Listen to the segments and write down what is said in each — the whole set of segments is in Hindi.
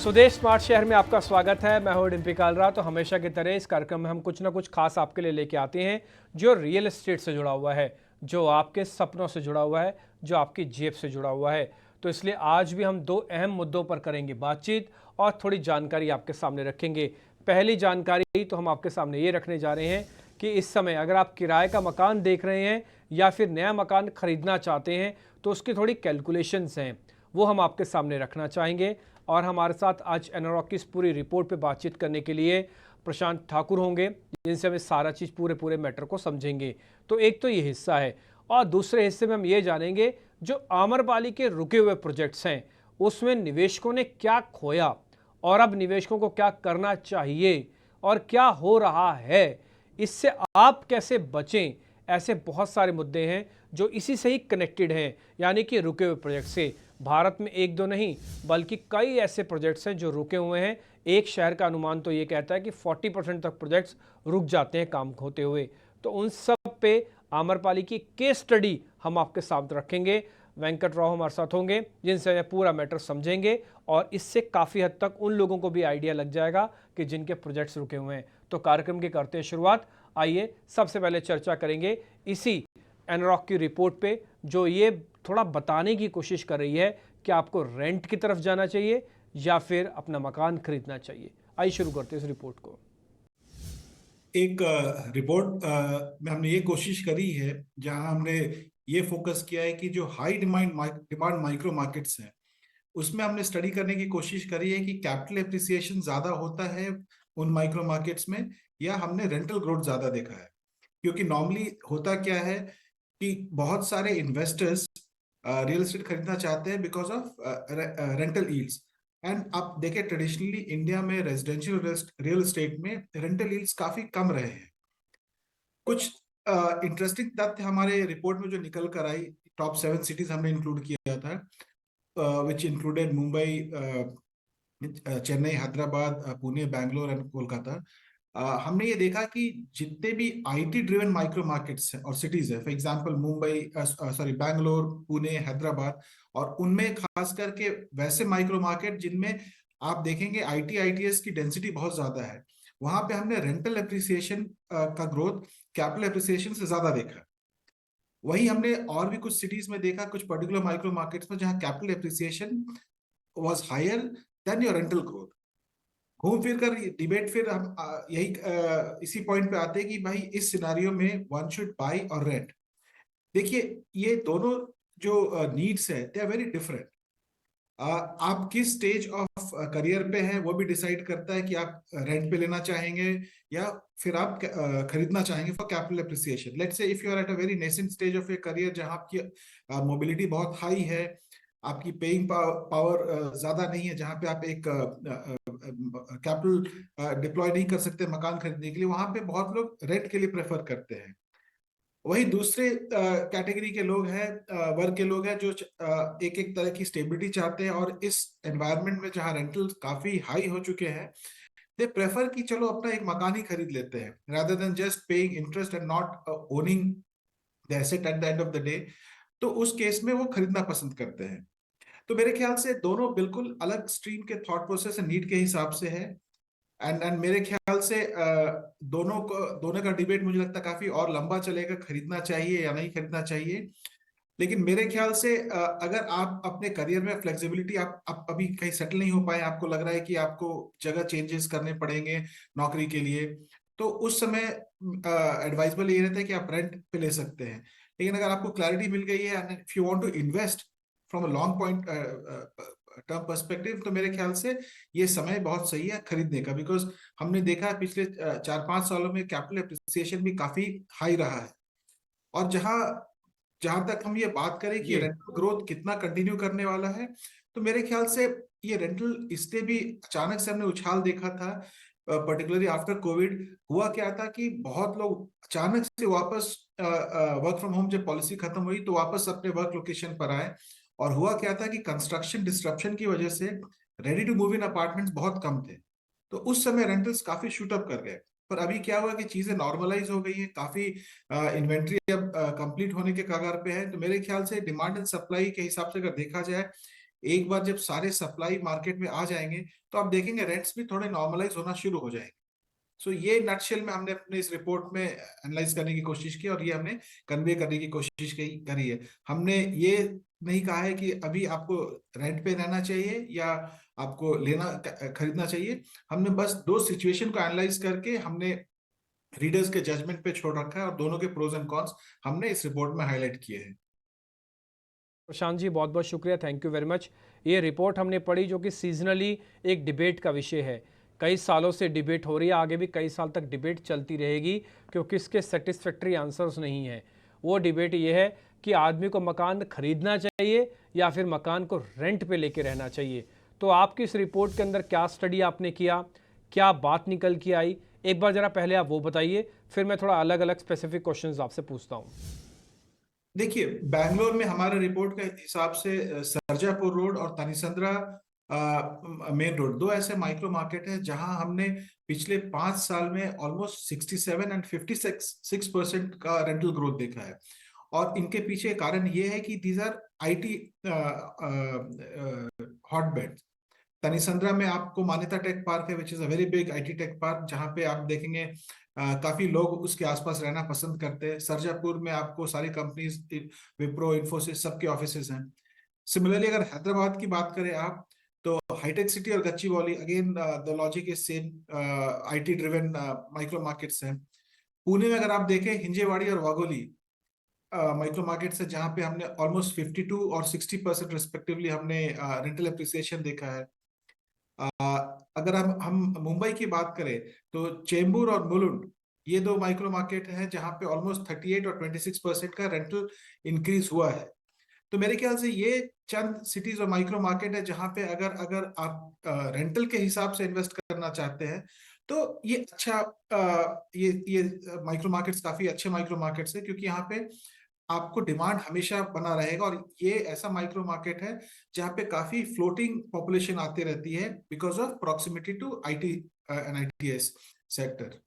स्वदेश स्मार्ट शहर में आपका स्वागत है। मैं हूं डिम्पी कालरा। तो हमेशा की तरह इस कार्यक्रम में हम कुछ ना कुछ खास आपके लिए लेके आते हैं जो रियल एस्टेट से जुड़ा हुआ है, जो आपके सपनों से जुड़ा हुआ है, जो आपकी जेब से जुड़ा हुआ है। तो इसलिए आज भी हम दो अहम मुद्दों पर करेंगे बातचीत और थोड़ी जानकारी आपके सामने रखेंगे। पहली जानकारी तो हम आपके सामने ये रखने जा रहे हैं कि इस समय अगर आप किराए का मकान देख रहे हैं या फिर नया मकान खरीदना चाहते हैं तो उसकी थोड़ी कैलकुलेशंस हैं, वो हम आपके सामने रखना चाहेंगे। और हमारे साथ आज एनरॉक की इस पूरी रिपोर्ट पे बातचीत करने के लिए प्रशांत ठाकुर होंगे, जिनसे हम सारा चीज़ पूरे मैटर को समझेंगे। तो एक तो ये हिस्सा है, और दूसरे हिस्से में हम ये जानेंगे जो आम्रपाली के रुके हुए प्रोजेक्ट्स हैं उसमें निवेशकों ने क्या खोया और अब निवेशकों को क्या करना चाहिए और क्या हो रहा है, इससे आप कैसे बचें। ऐसे बहुत सारे मुद्दे हैं जो इसी से ही कनेक्टेड हैं, यानी कि रुके हुए प्रोजेक्ट से। भारत में एक दो नहीं बल्कि कई ऐसे प्रोजेक्ट्स हैं जो रुके हुए हैं। एक शहर का अनुमान तो ये कहता है कि 40% तक प्रोजेक्ट्स रुक जाते हैं काम होते हुए। तो उन सब पे आम्रपाली की केस स्टडी हम आपके सामने रखेंगे। वेंकट राव हमारे साथ होंगे जिनसे पूरा मैटर समझेंगे, और इससे काफ़ी हद तक उन लोगों को भी आइडिया लग जाएगा कि जिनके प्रोजेक्ट्स रुके हुए हैं। तो कार्यक्रम की करते हैं शुरुआत। आइए सबसे पहले चर्चा करेंगे इसी एनरॉक की रिपोर्ट पे, जो ये थोड़ा बताने की कोशिश कर रही है कि आपको रेंट की तरफ जाना चाहिए या फिर अपना मकान खरीदना चाहिए। आइए शुरू करते हैं इस रिपोर्ट को। एक रिपोर्ट में हमने ये कोशिश करी है, जहां हमने ये फोकस किया है कि जो हाई डिमांड माइक्रो मार्केट्स हैं उसमें हमने स्टडी करने की कोशिश करी है कि कैपिटल एप्रिसिएशन ज्यादा होता है उन माइक्रो मार्केट्स में, या हमने रेंटल ग्रोथ ज्यादा देखा है। क्योंकि नॉर्मली होता क्या है कि बहुत सारे इन्वेस्टर्स रियल एस्टेट खरीदना चाहते हैं because of rental yields. And आप देखें, ट्रेडिशनली इंडिया में रेजिडेंशियल रियल एस्टेट में रेंटल यील्ड्स काफी कम रहे हैं। कुछ इंटरेस्टिंग तथ्य हमारे रिपोर्ट में जो निकल कर आई, टॉप 7 सिटीज हमने इंक्लूड किया था, which included Mumbai, Chennai, Hyderabad, Pune, Bangalore and Kolkata. हमने ये देखा कि जितने भी आईटी ड्रिवन माइक्रो मार्केट्स हैं और सिटीज है, फॉर एग्जांपल मुंबई, बैंगलोर, पुणे, हैदराबाद, और उनमें खास करके वैसे माइक्रो मार्केट जिनमें आप देखेंगे आईटी आईटीएस की डेंसिटी बहुत ज्यादा है, वहां पे हमने रेंटल एप्रिसिएशन का ग्रोथ कैपिटल एप्रिसिएशन से ज्यादा देखा। वही हमने और भी कुछ सिटीज में देखा, कुछ पर्टिकुलर माइक्रो मार्केट्स में, जहां capital appreciation was higher than your rental growth. घूम फिर कर डिबेट फिर हम इसी पॉइंट पे आते हैं कि भाई इस सिनारियो में वन शुड बाई और रेंट। देखिए, ये दोनों जो नीड्स है दे आर वेरी डिफरेंट। आप किस स्टेज ऑफ करियर पे हैं वो भी डिसाइड करता है कि आप रेंट पे लेना चाहेंगे या फिर आप खरीदना चाहेंगे for capital appreciation. Let's say if you are at a very nascent stage of a career, जहां आपकी मोबिलिटी बहुत हाई है, आपकी पेइंग पावर ज्यादा नहीं है, जहां पे आप एक कैपिटल डिप्लॉय नहीं कर सकते मकान खरीदने के लिए, वहां पे बहुत लोग रेंट के लिए प्रेफर करते हैं। वही दूसरे कैटेगरी के लोग हैं, वर्ग के लोग हैं, जो एक एक तरह की स्टेबिलिटी चाहते हैं, और इस एनवायरनमेंट में जहां रेंटल काफी हाई हो चुके हैं, दे प्रेफर कि चलो अपना एक मकान ही खरीद लेते हैं rather than just paying interest and not owning the asset at the end of the day. तो उस केस में वो खरीदना पसंद करते हैं। तो मेरे ख्याल से दोनों बिल्कुल अलग स्ट्रीम के थॉट प्रोसेस एंड नीड के हिसाब से है। एंड मेरे ख्याल से दोनों का डिबेट मुझे लगता है काफी और लंबा चलेगा, खरीदना चाहिए या नहीं खरीदना चाहिए। लेकिन मेरे ख्याल से अगर आप अपने करियर में फ्लेक्सिबिलिटी, आप अभी कहीं सेटल नहीं हो पाए, आपको लग रहा है कि आपको जगह चेंजेस करने पड़ेंगे नौकरी के लिए, तो उस समय एडवाइजेबल ये रहता है कि आप रेंट पे ले सकते हैं। लेकिन अगर आपको क्लैरिटी मिल गई है, if you want to invest from a long point term perspective, तो मेरे ख्याल से ये समय बहुत सही है खरीदने का। बिकॉज हमने देखा है पिछले 4-5 सालों में कैपिटल एप्रिसिएशन भी काफी हाई रहा है। और जहां जहां तक हम ये बात करें कि जी। रेंटल ग्रोथ कितना कंटिन्यू करने वाला है, तो मेरे ख्याल से ये रेंटल इसलिए भी अचानक से हमने उछाल देखा था, पर्टिकुलरली आफ्टर कोविड। हुआ क्या था कि बहुत लोग अचानक से वापस वर्क फ्रॉम होम जब पॉलिसी खत्म हुई तो वापस अपने वर्क लोकेशन पर आए। और हुआ क्या था कि कंस्ट्रक्शन डिस्ट्रप्शन की वजह से ready to move in apartments बहुत कम थे। तो उस समय रेंटल्स काफी शूट अप कर गए। पर अभी क्या हुआ कि चीजें नॉर्मलाइज हो गई है, काफी इन्वेंट्री अब कंप्लीट होने के कगार पे है। तो मेरे ख्याल से डिमांड एंड सप्लाई के हिसाब से अगर देखा जाए, एक बार जब सारे सप्लाई मार्केट में आ जाएंगे तो आप देखेंगे रेंट्स भी थोड़े नॉर्मलाइज होना शुरू हो जाएंगे। सो ये नटशेल में हमने अपने इस रिपोर्ट में एनालाइज करने की कोशिश की और ये हमने कन्वे करने की कोशिश करी है। हमने ये नहीं कहा है कि अभी आपको रेंट पे रहना चाहिए या आपको खरीदना चाहिए। हमने बस दो सिचुएशन को एनालाइज करके हमने रीडर्स के जजमेंट पे छोड़ रखा है और दोनों के प्रोज एंड कॉन्स हमने इस रिपोर्ट में हाईलाइट किए हैं। प्रशांत जी बहुत बहुत शुक्रिया, थैंक यू वेरी मच। ये रिपोर्ट हमने पढ़ी जो कि सीजनली एक डिबेट का विषय है। कई सालों से डिबेट हो रही है, आगे भी कई साल तक डिबेट चलती रहेगी क्योंकि इसके सेटिस्फैक्ट्री आंसर्स नहीं है। वो डिबेट ये है कि आदमी को मकान खरीदना चाहिए या फिर मकान को रेंट पे लेके रहना चाहिए। तो आपकी इस रिपोर्ट के अंदर क्या स्टडी आपने किया, क्या बात निकल के आई, एक बार ज़रा पहले आप वो बताइए, फिर मैं थोड़ा अलग अलग स्पेसिफिक क्वेश्चंस आपसे पूछता हूँ। देखिए, बैंगलोर में हमारे रिपोर्ट के हिसाब से सरजापुर रोड और तनिसंद्रा मेन रोड दो ऐसे माइक्रो मार्केट है जहां हमने पिछले 5 साल में ऑलमोस्ट 67 एंड 56% का रेंटल ग्रोथ देखा है। और इनके पीछे कारण ये है कि दीज आर आईटी हॉटबेड। तनिसंद्रा में आपको मान्यता टेक पार्क है which is a very big IT tech park, जहां पे आप देखेंगे काफी लोग उसके आसपास रहना पसंद करते हैं। सरजापुर में आपको सारी कंपनीज, विप्रो, इन्फोसिस, सबके ऑफिसेज हैं। सिमिलरली अगर हैदराबाद की बात करें आप, तो हाईटेक सिटी और Gachibowli, again the logic is same, IT driven micro markets हैं। पुणे में अगर आप देखें, हिंजेवाड़ी और वाघोली माइक्रो मार्केट्स है जहां पे हमने ऑलमोस्ट 52 और 60% रिस्पेक्टिवली हमने रेंटल एप्रिसिएशन देखा है। अगर हम मुंबई की बात करें तो चेंबूर और मुलुंड, ये दो माइक्रो मार्केट हैं जहां पे ऑलमोस्ट 38 और 26% का रेंटल इंक्रीज हुआ है। तो मेरे ख्याल से ये चंद सिटीज और माइक्रो मार्केट है जहां पे अगर अगर आप रेंटल के हिसाब से इन्वेस्ट करना चाहते हैं तो ये अच्छा, ये माइक्रो मार्केट्स काफी अच्छे माइक्रो मार्केट्स है, क्योंकि यहाँ पे आपको डिमांड हमेशा बना रहेगा। और ये ऐसा माइक्रो मार्केट है जहाँ पे काफी फ्लोटिंग पॉपुलेशन आती रहती है because of proximity to IT and ITES sector.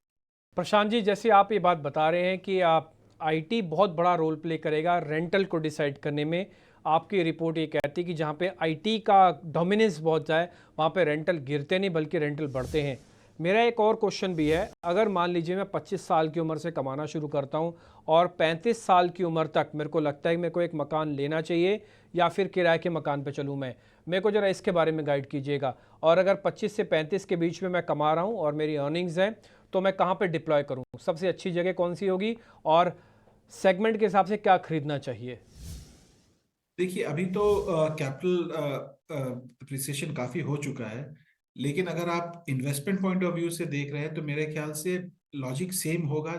Prashant ji, जैसे आप ये बात बता रहे हैं कि आप आईटी बहुत बड़ा रोल प्ले करेगा रेंटल को डिसाइड करने में, आपकी रिपोर्ट ये कहती है कि जहाँ पे आईटी का डोमिनेंस बहुत जाए वहाँ पे रेंटल गिरते नहीं बल्कि रेंटल बढ़ते हैं। मेरा एक और क्वेश्चन भी है, अगर मान लीजिए मैं 25 साल की उम्र से कमाना शुरू करता हूँ और 35 साल की उम्र तक मेरे को लगता है कि मेरे को एक मकान लेना चाहिए या फिर किराए के मकान पे चलूँ मैं, मेरे को ज़रा इसके बारे में गाइड कीजिएगा। और अगर 25 से 35 के बीच में मैं कमा रहा हूँ और मेरी अर्निंग्स हैं तो मैं कहाँ पे डिप्लॉय करूँ, सबसे अच्छी जगह कौन सी होगी और सेगमेंट के हिसाब से क्या खरीदना चाहिए? देखिए, अभी तो कैपिटल अप्रिसिएशन काफी हो चुका है, लेकिन अगर आप इन्वेस्टमेंट पॉइंट ऑफ व्यू से देख रहे हैं तो मेरे ख्याल से लॉजिक सेम होगा।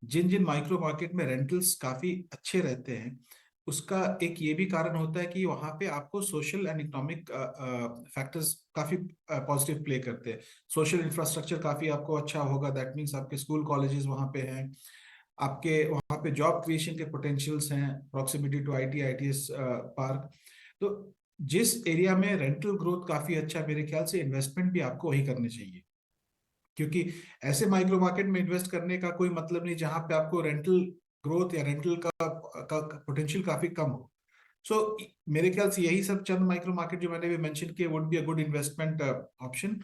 जिन जिन माइक्रो मार्केट में रेंटल्स काफी अच्छे रहते हैं, उसका एक ये भी कारण होता है कि वहां पे आपको सोशल एंड इकोनॉमिक फैक्टर्स काफी पॉजिटिव प्ले करते हैं। सोशल इंफ्रास्ट्रक्चर काफी आपको अच्छा होगा, दैट मीन्स आपके स्कूल कॉलेजेस वहां पे हैं, आपके वहां पे जॉब क्रिएशन के पोटेंशियल्स हैं, proximity to IT ITS park. तो जिस एरिया में रेंटल ग्रोथ काफी अच्छा है, मेरे ख्याल से इन्वेस्टमेंट भी आपको वही करने चाहिए, क्योंकि ऐसे माइक्रो मार्केट में इन्वेस्ट करने का कोई मतलब नहीं जहां पे आपको रेंटल ग्रोथ या रेंटल का पोटेंशियल काफी कम हो। सो मेरे ख्याल से यही सब चंद माइक्रो मार्केट जो मैंने भी मेंशन किए would be a good investment option.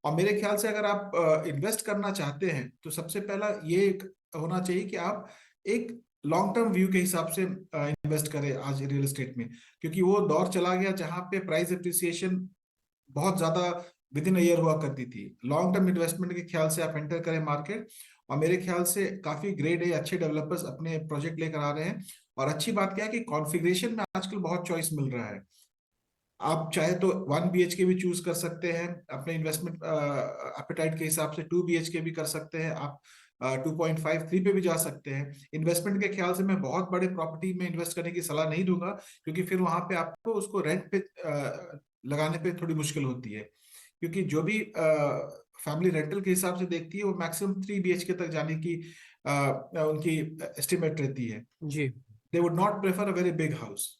और मेरे ख्याल से अगर आप इन्वेस्ट करना चाहते हैं तो सबसे पहला ये होना चाहिए कि आप एक लॉन्ग टर्म व्यू के हिसाब से इन्वेस्ट करें आज रियल एस्टेट में, क्योंकि वो दौर चला गया जहां पे प्राइस एप्रिसिएशन बहुत ज्यादा विद इन ईयर हुआ करती थी। लॉन्ग टर्म इन्वेस्टमेंट के ख्याल से आप एंटर करें मार्केट, और मेरे ख्याल से काफी ग्रेड ए अच्छे डेवलपर्स अपने प्रोजेक्ट लेकर आ रहे हैं। और अच्छी बात क्या है कि कॉन्फ़िगरेशन में आजकल बहुत चॉइस मिल रहा है। आप चाहे तो 1 BHK भी चूज कर सकते हैं अपने इन्वेस्टमेंट एपेटाइट के हिसाब से, 2 BHK भी कर सकते हैं आप, 2.53 पे भी जा सकते हैं। इन्वेस्टमेंट के ख्याल से मैं बहुत बड़े प्रॉपर्टी में इन्वेस्ट करने की सलाह नहीं दूंगा, क्योंकि फिर वहां पे आपको उसको रेंट पे लगाने पे थोड़ी मुश्किल होती है, क्योंकि जो भी फैमिली रेंटल के हिसाब से देखती है वो मैक्सिमम 3 BHK तक जाने की उनकी एस्टिमेट रहती है। जी they would not prefer a very big house.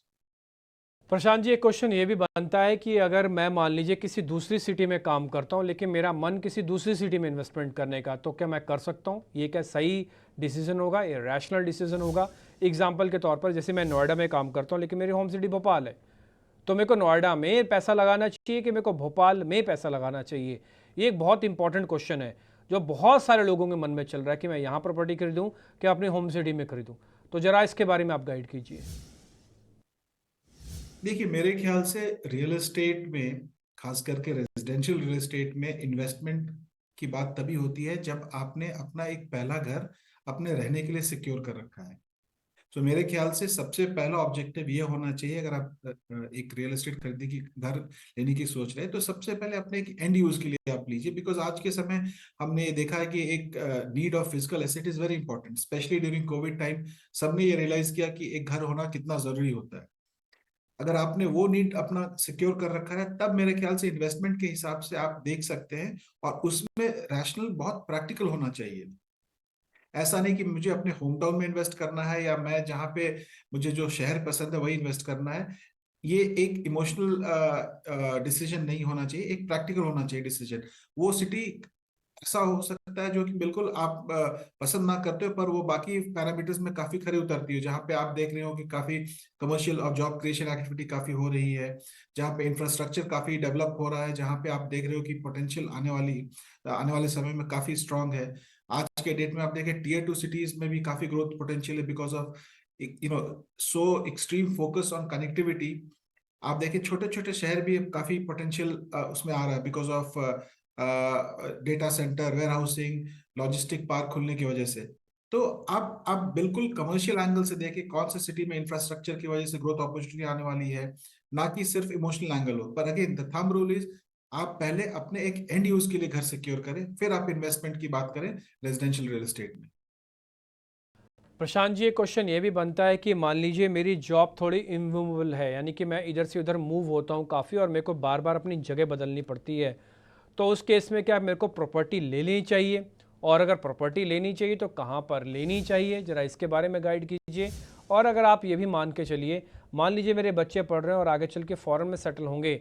Prashant ji, एक क्वेश्चन ये भी बनता है कि अगर मैं मान लीजिए किसी दूसरी सिटी में काम करता हूँ लेकिन मेरा मन किसी दूसरी सिटी में इन्वेस्टमेंट करने का, तो क्या मैं कर सकता हूँ? ये क्या सही डिसीजन होगा, ये रैशनल डिसीजन होगा? एग्जाम्पल के तौर पर जैसे मैं नोएडा में काम करता हूँ लेकिन मेरी होम सिटी भोपाल है, तो मेरे को नोएडा में पैसा लगाना चाहिए कि मेरे को भोपाल में पैसा लगाना चाहिए? ये एक बहुत इंपॉर्टेंट क्वेश्चन है जो बहुत सारे लोगों के मन में चल रहा है कि मैं यहाँ प्रॉपर्टी खरीदूं कि अपनी होम सिटी में खरीदूं। तो जरा इसके बारे में आप गाइड कीजिए। देखिए, मेरे ख्याल से रियल एस्टेट में, खास करके रेजिडेंशियल रियल एस्टेट में इन्वेस्टमेंट की बात तभी होती है जब आपने अपना एक पहला घर अपने रहने के लिए सिक्योर कर रखा है। तो मेरे ख्याल से सबसे पहला ऑब्जेक्टिव ये होना चाहिए, अगर आप एक रियल एस्टेट खरीदने की, घर लेने की सोच रहे हैं, तो सबसे पहले अपने एक एंड यूज के लिए आप लीजिए। बिकॉज आज के समय हमने ये देखा है कि एक need of physical asset is very important, specially during Covid time. सबने ये रियलाइज किया कि एक घर होना कितना जरूरी होता है। अगर आपने वो नीड अपना सिक्योर कर रखा है, तब मेरे ख्याल से इन्वेस्टमेंट के हिसाब से आप देख सकते हैं, और उसमें रैशनल, बहुत प्रैक्टिकल होना चाहिए। ऐसा नहीं कि मुझे अपने होम टाउन में इन्वेस्ट करना है, या मैं जहाँ पे मुझे जो शहर पसंद है वही इन्वेस्ट करना है। ये एक इमोशनल डिसीजन नहीं होना चाहिए, एक प्रैक्टिकल होना चाहिए डिसीजन। वो सिटी ऐसा हो सकता है जो कि बिल्कुल आप पसंद ना करते हो, पर वो बाकी पैरामीटर्स में काफी खरी उतरती है, जहाँ पे आप देख रहे हो कि काफी कमर्शियल और जॉब क्रिएशन एक्टिविटी काफी हो रही है, जहाँ पे इंफ्रास्ट्रक्चर काफी डेवलप हो रहा है, जहाँ पे आप देख रहे हो कि पोटेंशियल आने वाले समय में काफी स्ट्रांग है। आज के डेट में आप देखें, टियर 2 सिटीज में भी काफी ग्रोथ पोटेंशियल है, because of so extreme focus on connectivity. आप देखिए, छोटे छोटे शहर भी काफी पोटेंशियल उसमें आ रहा है, because of data center, warehousing, logistic park खुलने की वजह से। तो आप बिल्कुल कमर्शियल एंगल से देखिए कौन सी सिटी में इंफ्रास्ट्रक्चर की वजह से ग्रोथ अपॉर्चुनिटी आने वाली है, ना कि सिर्फ इमोशनल एंगल हो। पर again, the thumb rule is, आप पहले अपने एक एंड यूज के लिए घर सिक्योर करें, फिर आप इन्वेस्टमेंट की बात करें रेजिडेंशियल रियल एस्टेट में। प्रशांत जी, एक क्वेश्चन ये भी बनता है कि मान लीजिए मेरी जॉब थोड़ी इमूवेबल है, यानी कि मैं इधर से उधर मूव होता हूँ काफ़ी और मेरे को बार बार अपनी जगह बदलनी पड़ती है। तो उस केस में क्या मेरे को प्रॉपर्टी ले लेनी चाहिए? और अगर प्रॉपर्टी लेनी चाहिए तो कहाँ पर लेनी चाहिए? ज़रा इसके बारे में गाइड कीजिए। और अगर आप ये भी मान के चलिए, मान लीजिए मेरे बच्चे पढ़ रहे हैं और आगे चल के फ़ॉरेन में सेटल होंगे,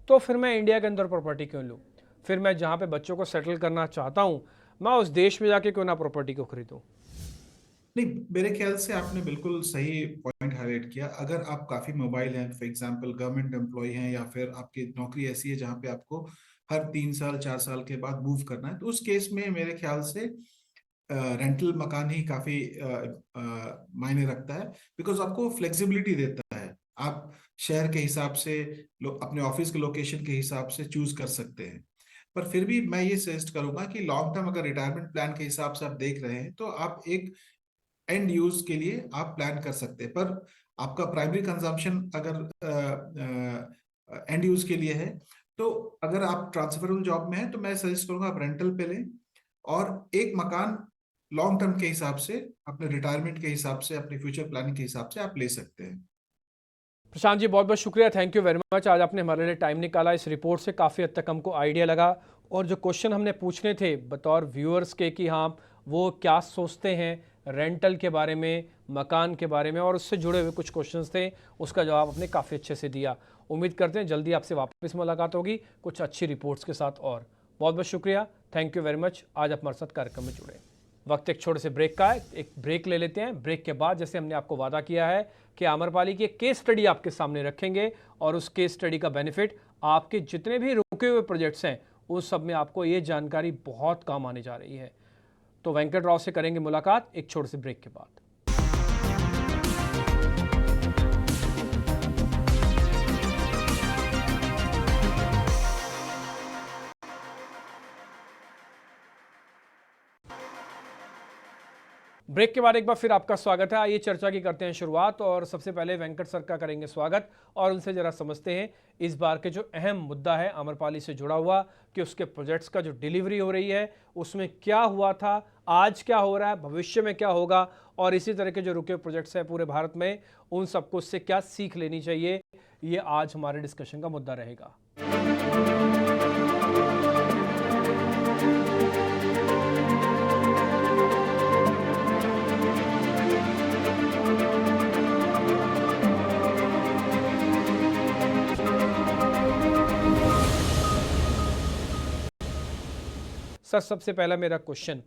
तो फिर मैं इंडिया के अंदर प्रॉपर्टी क्यों लूँ? फिर मैं जहाँ पे बच्चों को सेटल करना चाहता हूँ, मैं उस देश में जाके क्यों ना प्रॉपर्टी को खरीदूँ? नहीं, मेरे ख्याल से आपने बिल्कुल सही पॉइंट हाईलाइट किया। अगर आप काफी मोबाइल हैं, फॉर एग्जांपल गवर्नमेंट एम्प्लॉय हैं, या फिर आपकी नौकरी ऐसी है जहाँ पे आपको हर 3 साल 4 साल के बाद मूव करना है, तो उस केस में मेरे ख्याल से रेंटल मकान ही काफी मायने रखता है। बिकॉज आपको फ्लेक्सिबिलिटी देता है, आप शहर के हिसाब से, अपने ऑफिस के लोकेशन के हिसाब से चूज कर सकते हैं। पर फिर भी मैं ये सजेस्ट करूंगा कि लॉन्ग टर्म अगर रिटायरमेंट प्लान के हिसाब से आप देख रहे हैं, तो आप एक एंड यूज के लिए आप प्लान कर सकते हैं। पर आपका प्राइमरी कंजम्पशन अगर एंड यूज के लिए है, तो अगर आप ट्रांसफरेबल जॉब में हैं, तो मैं सजेस्ट करूंगा आप रेंटल पे लें, और एक मकान लॉन्ग टर्म के हिसाब से, अपने रिटायरमेंट के हिसाब से, अपने फ्यूचर प्लानिंग के हिसाब से आप ले सकते हैं। प्रशांत जी, बहुत बहुत शुक्रिया, थैंक यू वेरी मच। आज आपने हमारे लिए टाइम निकाला। इस रिपोर्ट से काफ़ी हद तक हमको आइडिया लगा, और जो क्वेश्चन हमने पूछने थे बतौर व्यूअर्स के कि हाँ वो क्या सोचते हैं रेंटल के बारे में, मकान के बारे में, और उससे जुड़े हुए कुछ क्वेश्चंस थे, उसका जवाब आपने काफ़ी अच्छे से दिया। उम्मीद करते हैं जल्दी आपसे वापस मुलाकात होगी कुछ अच्छी रिपोर्ट्स के साथ। और बहुत बहुत शुक्रिया, थैंक यू वेरी मच, आज आप हमारे साथ कार्यक्रम में जुड़े। वक्त एक छोटे से ब्रेक का है, एक ब्रेक ले लेते हैं। ब्रेक के बाद जैसे हमने आपको वादा किया है कि आम्रपाली की एक केस स्टडी आपके सामने रखेंगे, और उस केस स्टडी का बेनिफिट आपके जितने भी रुके हुए प्रोजेक्ट्स हैं उस सब में आपको ये जानकारी बहुत काम आने जा रही है। तो वेंकट राव से करेंगे मुलाकात एक छोटे से ब्रेक के बाद। ब्रेक के बाद एक बार फिर आपका स्वागत है। आइए चर्चा की करते हैं शुरुआत, और सबसे पहले वेंकट सर का करेंगे स्वागत, और उनसे जरा समझते हैं इस बार के जो अहम मुद्दा है आम्रपाली से जुड़ा हुआ, कि उसके प्रोजेक्ट्स का जो डिलीवरी हो रही है उसमें क्या हुआ था, आज क्या हो रहा है, भविष्य में क्या होगा, और इसी तरह के जो रुके प्रोजेक्ट्स हैं पूरे भारत में, उन सबको उससे क्या सीख लेनी चाहिए, ये आज हमारे डिस्कशन का मुद्दा रहेगा। सर, सबसे पहला मेरा क्वेश्चन,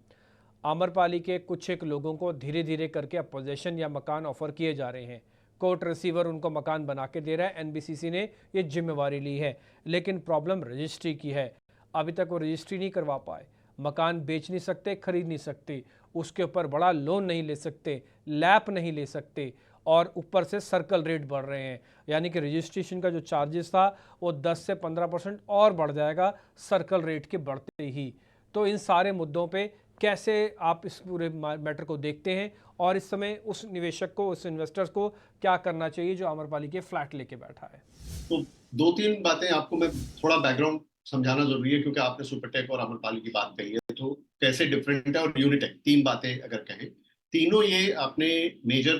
आम्रपाली के कुछ एक लोगों को धीरे धीरे करके अब पोजेशन या मकान ऑफर किए जा रहे हैं, कोर्ट रिसीवर उनको मकान बना के दे रहा है, एनबीसीसी ने ये जिम्मेवारी ली है। लेकिन प्रॉब्लम रजिस्ट्री की है, अभी तक वो रजिस्ट्री नहीं करवा पाए। मकान बेच नहीं सकते, खरीद नहीं सकते, उसके ऊपर बड़ा लोन नहीं ले सकते, लैप नहीं ले सकते, और ऊपर से सर्कल रेट बढ़ रहे हैं। यानी कि रजिस्ट्रेशन का जो चार्जेस था वो 10 से 15% और बढ़ जाएगा सर्कल रेट के बढ़ते ही। तो इन सारे मुद्दों पे कैसे आप इस पूरे मैटर को देखते हैं, और इस समय उस निवेशक को, उस इन्वेस्टर्स को क्या करना चाहिए जो आम्रपाली के फ्लैट लेके बैठा है? तो दो तीन बातें आपको मैं थोड़ा बैकग्राउंड समझाना जरूरी है, क्योंकि आपने सुपरटेक और आम्रपाली की बात कही है, तो कैसे डिफरेंट है। और यूनिटेक, तीन बातें अगर कहें, तीनों ये अपने मेजर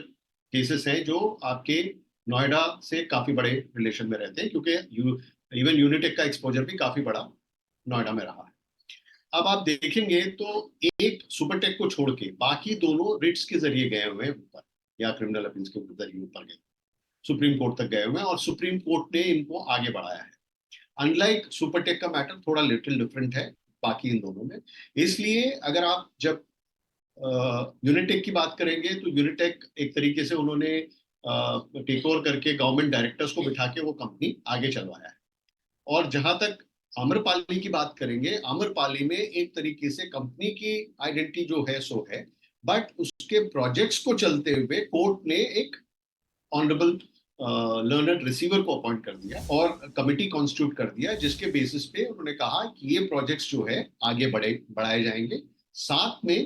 केसेस हैं जो आपके नोएडा से काफी बड़े रिलेशन में रहते हैं, क्योंकि इवन यूनिटेक का एक्सपोजर भी काफी बड़ा नोएडा में रहा है। अब आप देखेंगे तो एक सुपरटेक को छोड़ के बाकी दोनों रिट्स के जरिए गए हुए हैं ऊपर, या क्रिमिनल अपील्स के जरिए ऊपर गए, सुप्रीम कोर्ट तक गए हुए हैं, और सुप्रीम कोर्ट ने इनको आगे बढ़ाया है। अनलाइक सुपरटेक का मैटर थोड़ा लिटिल डिफरेंट है बाकी इन दोनों में। इसलिए अगर आप जब यूनिटेक की बात करेंगे तो यूनिटेक एक तरीके से उन्होंने टेक ओवर करके गवर्नमेंट डायरेक्टर्स को बिठा के वो कंपनी आगे चलवाया है। और जहां तक आम्रपाली की बात करेंगे, आम्रपाली में एक तरीके से कंपनी की आइडेंटिटी जो है सो है, बट उसके प्रोजेक्ट्स को चलते हुए कोर्ट ने एक ऑनरेबल लर्नड रिसीवर को अपॉइंट कर दिया और कमिटी कॉन्स्टिट्यूट कर दिया, जिसके बेसिस पे उन्होंने कहा कि ये प्रोजेक्ट्स जो है आगे बढ़ाए जाएंगे। साथ में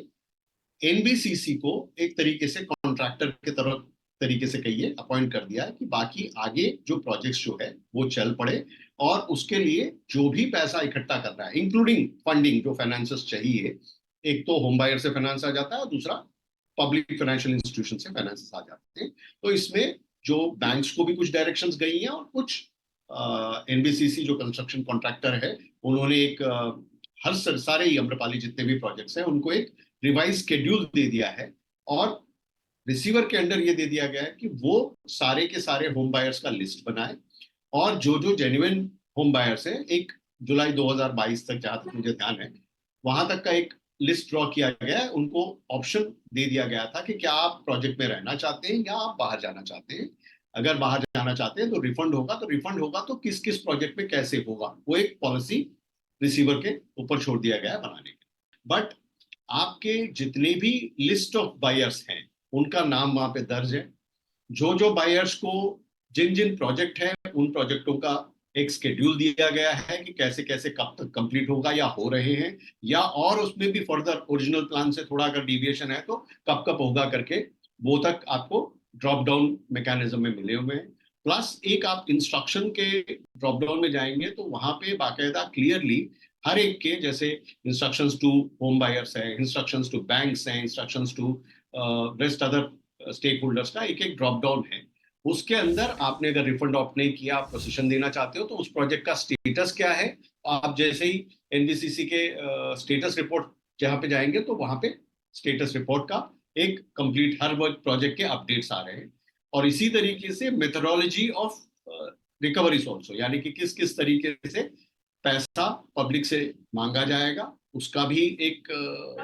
एनबीसीसी को एक तरीके से कॉन्ट्रैक्टर के तरह तरीके से कहिए अपॉइंट कर दिया है कि बाकी आगे जो प्रोजेक्ट्स जो है वो चल पड़े, और उसके लिए जो भी पैसा इकट्ठा कर रहा है, इंक्लूडिंग फंडिंग जो फाइनेंसेस चाहिए, एक तो होम बायर से फाइनेंस आ जाता है और दूसरा पब्लिक फाइनेंशियल इंस्टीट्यूशन से फाइनेंसेस आ जाते हैं। तो इसमें जो बैंक्स को भी कुछ डायरेक्शंस गई हैं, और कुछ एनबीसीसी जो कंस्ट्रक्शन कॉन्ट्रैक्टर है उन्होंने एक हर सारे ही आम्रपाली जितने भी प्रोजेक्ट्स हैं उनको एक रिवाइज शेड्यूल दे दिया है, और रिसीवर के अंडर ये दे दिया गया है कि वो सारे के सारे होम बायर्स का लिस्ट बनाए, और जो जो जेन्युइन होम बायर्स है 1 जुलाई 2022 तक, जहां तक मुझे ध्यान है, वहां तक का एक लिस्ट ड्रॉ किया गया है। उनको ऑप्शन दे दिया गया था कि क्या आप प्रोजेक्ट में रहना चाहते हैं या आप बाहर जाना चाहते हैं। अगर बाहर जाना चाहते हैं तो रिफंड होगा, तो रिफंड होगा तो किस किस प्रोजेक्ट में कैसे होगा, वो एक पॉलिसी रिसीवर के ऊपर छोड़ दिया गया है बनाने के। बट आपके जितने भी लिस्ट ऑफ बायर्स हैं उनका नाम वहां पे दर्ज है। जो जो बायर्स को जिन जिन प्रोजेक्ट है उन प्रोजेक्टों का एक शेड्यूल दिया गया है कि कैसे कैसे कब तक कंप्लीट होगा या हो रहे हैं, या और उसमें भी फर्दर ओरिजिनल प्लान से थोड़ा अगर डिविएशन है तो कब कब होगा करके, वो तक आपको ड्रॉप डाउन मैकेनिज्म में मिले हुए हैं। प्लस एक आप इंस्ट्रक्शन के ड्रॉप डाउन में जाएंगे तो वहां पे बाकायदा क्लियरली हर एक के, जैसे इंस्ट्रक्शंस टू होम बायर्स है, इंस्ट्रक्शंस टू बैंक्स हैं, instructions to rest other stakeholders का एक एक ड्रॉप डाउन है। उसके अंदर आपने अगर रिफंड ऑप्ट नहीं किया, आप पोजीशन देना चाहते हो, तो उस प्रोजेक्ट का स्टेटस क्या है, आप जैसे ही एनबीसीसी के स्टेटस रिपोर्ट जहां पे जाएंगे तो वहां पे स्टेटस रिपोर्ट का एक कंप्लीट हर वर्क प्रोजेक्ट के अपडेट्स आ रहे हैं। और इसी तरीके से मेथोडोलॉजी ऑफ रिकवरीज ऑल्सो, यानी कि किस किस तरीके से पैसा पब्लिक से मांगा जाएगा, उसका भी एक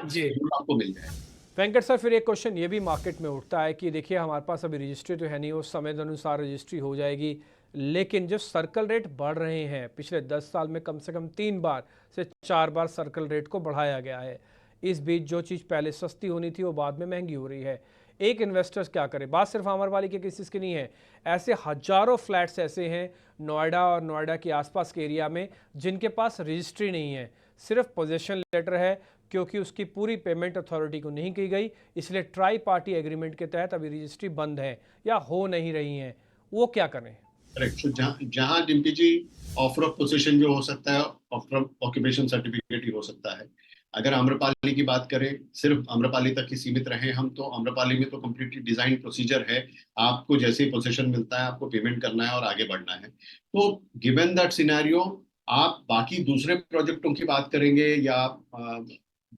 जी आपको मिल जाएगा। वेंकट सर, फिर एक क्वेश्चन ये भी मार्केट में उठता है कि देखिए हमारे पास अभी रजिस्ट्री तो है नहीं, उस समय अनुसार रजिस्ट्री हो जाएगी, लेकिन जो सर्कल रेट बढ़ रहे हैं, पिछले 10 साल में कम से कम 3 बार से 4 बार सर्कल रेट को बढ़ाया गया है। इस बीच जो चीज़ पहले सस्ती होनी थी वो बाद में महंगी हो रही है। एक इन्वेस्टर्स क्या करे? बात सिर्फ आम्रपाली के केसेस की नहीं है, ऐसे हजारों फ्लैट्स ऐसे हैं नोएडा और नोएडा के आसपास के एरिया में जिनके पास रजिस्ट्री नहीं है, सिर्फ पोजेशन लेटर है, क्योंकि उसकी पूरी पेमेंट अथॉरिटी को नहीं की गई, इसलिए ट्राई पार्टी एग्रीमेंट के तहत अभी रजिस्ट्री बंद है या हो नहीं रही हैं। वो क्या करें? करेक्ट। जहां डिम्पी जी ऑफर ऑफ पोजीशन जो हो सकता है, ऑफर ऑफ ऑक्यूपेशन सर्टिफिकेट ही हो सकता है। अगर आम्रपाली की बात करें, सिर्फ आम्रपाली तक ही सीमित रहे हम, तो आम्रपाली में तो कम्प्लीटली डिजाइन प्रोसीजर है, आपको जैसे ही पोजीशन मिलता है आपको पेमेंट करना है और आगे बढ़ना है। तो गिवन दैट सिनेरियो, आप बाकी दूसरे प्रोजेक्टों की बात करेंगे या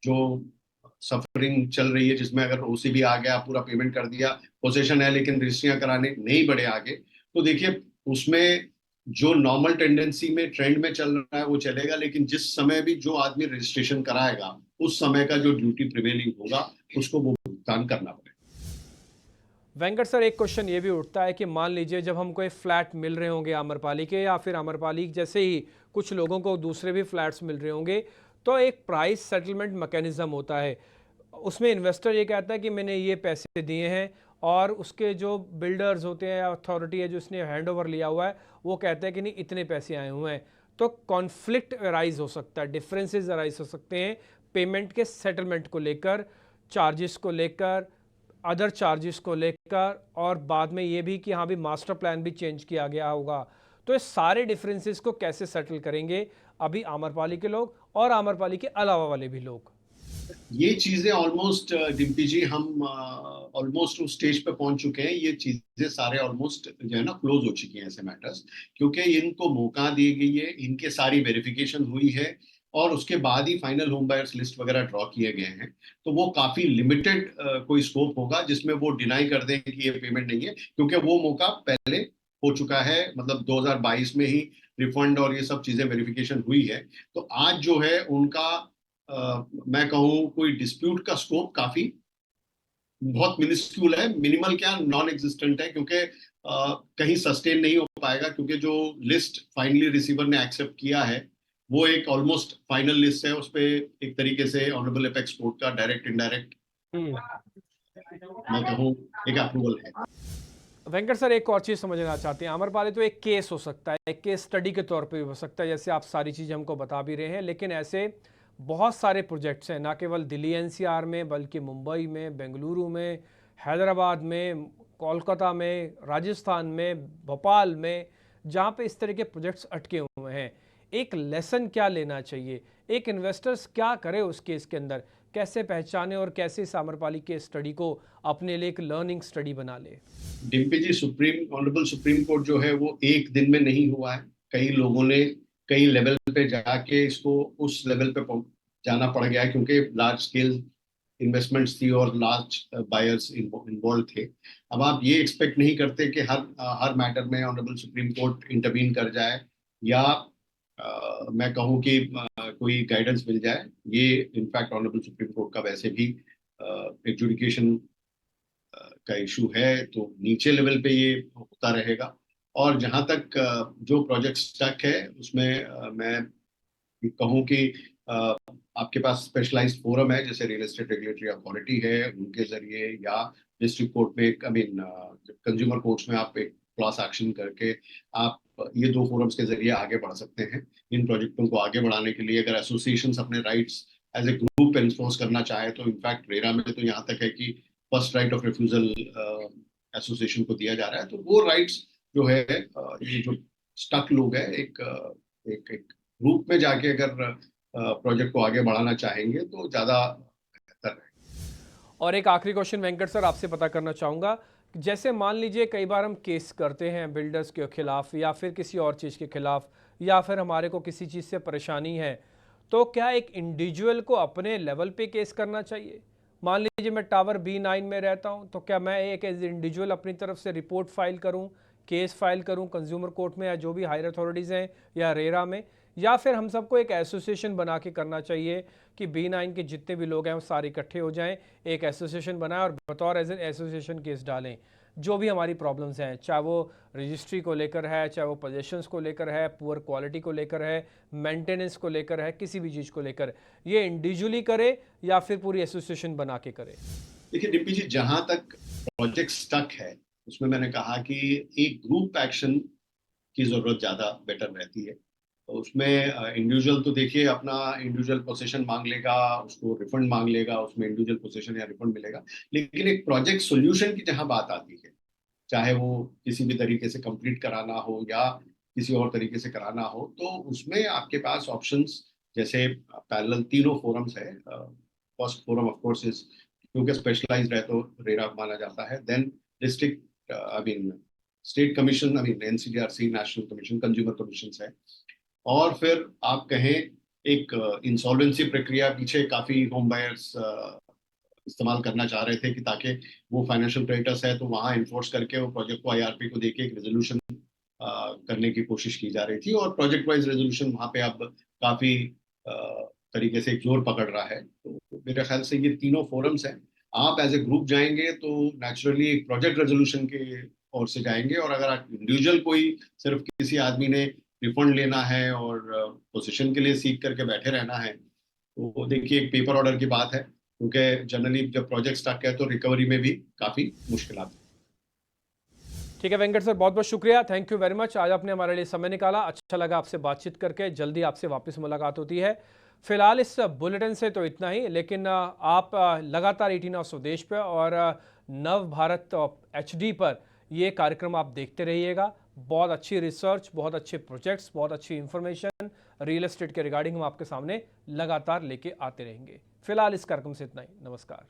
जो सफरिंग चल रही है जिसमें अगर ओसीबी आ गया, पूरा पेमेंट कर दिया, पोजीशन है लेकिन रजिस्ट्रियां कराने नहीं बढ़े आगे, तो देखिए उसमें जो नॉर्मल टेंडेंसी में ट्रेंड में चल रहा है वो चलेगा, लेकिन जिस समय भी जो आदमी रजिस्ट्रेशन कराएगा उस समय का जो ड्यूटी प्रिवेलिंग होगा उसको वो भुगतान करना पड़ेगा। वेंकट सर, एक क्वेश्चन ये भी उठता है कि मान लीजिए जब हम कोई फ्लैट मिल रहे होंगे आम्रपाली के, या फिर आम्रपाली जैसे ही कुछ लोगों को दूसरे भी फ्लैट्स मिल रहे होंगे, तो एक प्राइस सेटलमेंट मैकेनिज्म होता है। उसमें इन्वेस्टर ये कहता है कि मैंने ये पैसे दिए हैं, और उसके जो बिल्डर्स होते हैं, अथॉरिटी है जो उसने हैंड ओवर लिया हुआ है, वो कहते हैं कि नहीं इतने पैसे आए हुए हैं। तो कॉन्फ्लिक्ट अराइज हो सकता है, डिफरेंसेस अराइज हो सकते हैं पेमेंट के सेटलमेंट को लेकर, चार्जेस को लेकर, अदर चार्जेस को लेकर, और बाद में ये भी कि हाँ भी मास्टर प्लान भी चेंज किया गया होगा। तो ये सारे डिफरेंसेस को कैसे सेटल करेंगे अभी आम्रपाली के लोग और आम्रपाली के अलावा वाले भी लोग? ये चीजें ऑलमोस्ट डिम्पी जी, हम ऑलमोस्ट उस स्टेज पे पहुंच चुके हैं। ये चीजें सारे ऑलमोस्ट जो है ना क्लोज हो चुकी हैं ऐसे मैटर्स, क्योंकि इनको मौका दी गई है, इनके सारी वेरिफिकेशन हुई है, और उसके बाद ही फाइनल होम बायर्स लिस्ट वगैरह ड्रॉ किए गए हैं। तो वो काफी लिमिटेड कोई स्कोप होगा जिसमें वो डिनाई कर दें कि ये पेमेंट नहीं है, क्योंकि वो मौका पहले हो चुका है। मतलब 2022 में ही रिफंड और ये सब चीजें वेरिफिकेशन हुई है। तो आज जो है उनका मैं कहूँ कोई डिस्प्यूट का स्कोप काफी बहुत मिनिस्क्यूल है, मिनिमल क्या नॉन एग्जिस्टेंट है, क्योंकि कहीं सस्टेन नहीं हो पाएगा, क्योंकि जो लिस्ट फाइनली रिसीवर ने एक्सेप्ट किया है वो एक ऑलमोस्ट फाइनल लिस्ट है। उस पर एक तरीके से ऑनरेबल एपेक्स कोर्ट का डायरेक्ट इनडायरेक्ट मैं कहूँ एक अप्रूवल है। वेंकट सर, एक और चीज़ समझना चाहते हैं। आम्रपाली तो एक केस हो सकता है, एक केस स्टडी के तौर पे भी हो सकता है, जैसे आप सारी चीज़ें हमको बता भी रहे हैं, लेकिन ऐसे बहुत सारे प्रोजेक्ट्स हैं, ना केवल दिल्ली एनसीआर में, बल्कि मुंबई में, बेंगलुरु में, हैदराबाद में, कोलकाता में, राजस्थान में, भोपाल में, जहाँ पे इस तरह के प्रोजेक्ट्स अटके हुए हैं। एक लेसन क्या लेना चाहिए, एक इन्वेस्टर्स क्या करे उस केस के अंदर, कैसे पहचाने और कैसे इस आम्रपाली के स्टडी को अपने लिए एक लर्निंग स्टडी बना ले? डिम्पी जी, ऑनरेबल सुप्रीम कोर्ट जो है वो एक दिन में नहीं हुआ है। कई लोगों ने कई लेवल पे जाके इसको उस लेवल पे जाना पड़ गया है, क्योंकि लार्ज स्केल इन्वेस्टमेंट्स थी और लार्ज बायर्स इन्वॉल्व थे। अब आप ये एक्सपेक्ट नहीं करते कि हर मैटर में ऑनरेबल सुप्रीम कोर्ट इंटरवीन कर जाए, या मैं कहूँ कि कोई गाइडेंस मिल जाए। ये इनफैक्ट ऑनरेबल सुप्रीम कोर्ट का वैसे भी एजुडिकेशन का इशू है, तो नीचे लेवल पे ये होता रहेगा। और जहां तक जो प्रोजेक्ट स्टक है उसमें मैं कहूँ कि आपके पास स्पेशलाइज्ड फोरम है, जैसे रियल एस्टेट रेगुलेटरी अथॉरिटी है, उनके जरिए, या डिस्ट्रिक्ट कोर्ट में आई मीन कंज्यूमर कोर्ट्स में आप एक क्लास एक्शन करके आप ये दो फोरम्स के जरिए आगे बढ़ सकते हैं। इन प्रोजेक्टों को आगे बढ़ाने के लिए अगर एसोसिएशन अपने rights as a group enforce करना चाहे, तो इनफैक्ट रेरा में तो यहाँ तक है कि first right of refusal association को दिया जा रहा है। तो वो राइट्स जो है ये जो स्टक लोग है एक ग्रुप में जाके अगर प्रोजेक्ट को आगे बढ़ाना चाहेंगे तो ज्यादा बेहतर है। और एक आखिरी क्वेश्चन वेंकट सर आपसे पता करना चाहूँगा, जैसे मान लीजिए कई बार हम केस करते हैं बिल्डर्स के खिलाफ, या फिर किसी और चीज़ के खिलाफ, या फिर हमारे को किसी चीज़ से परेशानी है, तो क्या एक इंडिविजुअल को अपने लेवल पे केस करना चाहिए? मान लीजिए मैं टावर B9 में रहता हूँ, तो क्या मैं एक एज इंडिविजुअल अपनी तरफ से रिपोर्ट फाइल करूँ, केस फाइल करूँ कंज्यूमर कोर्ट में, या जो भी हायर अथॉरिटीज़ हैं, या रेरा में, या फिर हम सबको एक एसोसिएशन बना के करना चाहिए कि B9 के जितने भी लोग हैं वो सारे इकट्ठे हो जाएं, एक एसोसिएशन बनाएं और बतौर एज एन एसोसिएशन केस डालें जो भी हमारी प्रॉब्लम्स हैं, चाहे वो रजिस्ट्री को लेकर है, चाहे वो पोजेशंस को लेकर है, पुअर क्वालिटी को लेकर है, मेंटेनेंस को लेकर है, किसी भी चीज़ को लेकर, ये इंडिविजुअली करे या फिर पूरी एसोसिएशन बना के करे? देखिए डिम्पी जी, जहां तक प्रोजेक्ट स्टक है उसमें मैंने कहा कि एक ग्रुप एक्शन की जरूरत ज्यादा बेटर रहती है। तो उसमें इंडिविजुअल तो देखिए अपना इंडिविजुअल पोजीशन मांग लेगा, उसको रिफंड मांग लेगा, उसमें इंडिविजुअल पोजीशन या रिफंड मिलेगा। लेकिन एक प्रोजेक्ट सोल्यूशन की जहां बात आती है, चाहे वो किसी भी तरीके से कंप्लीट कराना हो या किसी और तरीके से कराना हो, तो उसमें आपके पास ऑप्शंस जैसे पैरेलल तीनों फोरम्स है। First forum of course is, क्योंकि स्पेशलाइज्ड है तो रेरा माना जाता है। Then district I mean state commission, I mean NCDRC, national commission, consumer commission है। और फिर आप कहें एक इंसॉल्वेंसी प्रक्रिया पीछे काफी होम बायर्स इस्तेमाल करना चाह रहे थे कि ताकि वो फाइनेंशियल क्रेडिटर्स है तो वहां इन्फोर्स करके वो प्रोजेक्ट को आईआरपी को देके एक रेजोल्यूशन करने की कोशिश की जा रही थी, और प्रोजेक्ट वाइज रेजोल्यूशन वहां पे अब काफी तरीके से एक जोर पकड़ रहा है। तो मेरे ख्याल से ये तीनों फोरम्स हैं। आप एज ए ग्रुप जाएंगे तो नेचुरली एक प्रोजेक्ट रेजोल्यूशन के ओर से जाएंगे, और अगर आप इंडिविजुअल कोई सिर्फ किसी आदमी ने रिफंड लेना है और पोजीशन के लिए सीख करके बैठे रहना है, तो देखिए एक पेपर ऑर्डर की बात है, क्योंकि जनरली जब प्रोजेक्ट स्टक है तो रिकवरी में भी काफी मुश्किल आती है। ठीक है वेंकट सर, बहुत बहुत शुक्रिया, थैंक यू वेरी मच। आज आपने हमारे लिए समय निकाला, अच्छा लगा आपसे बातचीत करके। जल्दी आपसे वापस मुलाकात होती है। फिलहाल इस बुलेटिन से तो इतना ही, लेकिन आप लगातार 18 स्वदेश पे और नव भारत HD पर ये कार्यक्रम आप देखते रहिएगा। बहुत अच्छी रिसर्च, बहुत अच्छे प्रोजेक्ट्स, बहुत अच्छी इंफॉर्मेशन रियल एस्टेट के रिगार्डिंग हम आपके सामने लगातार लेके आते रहेंगे। फिलहाल इस कार्यक्रम से इतना ही, नमस्कार।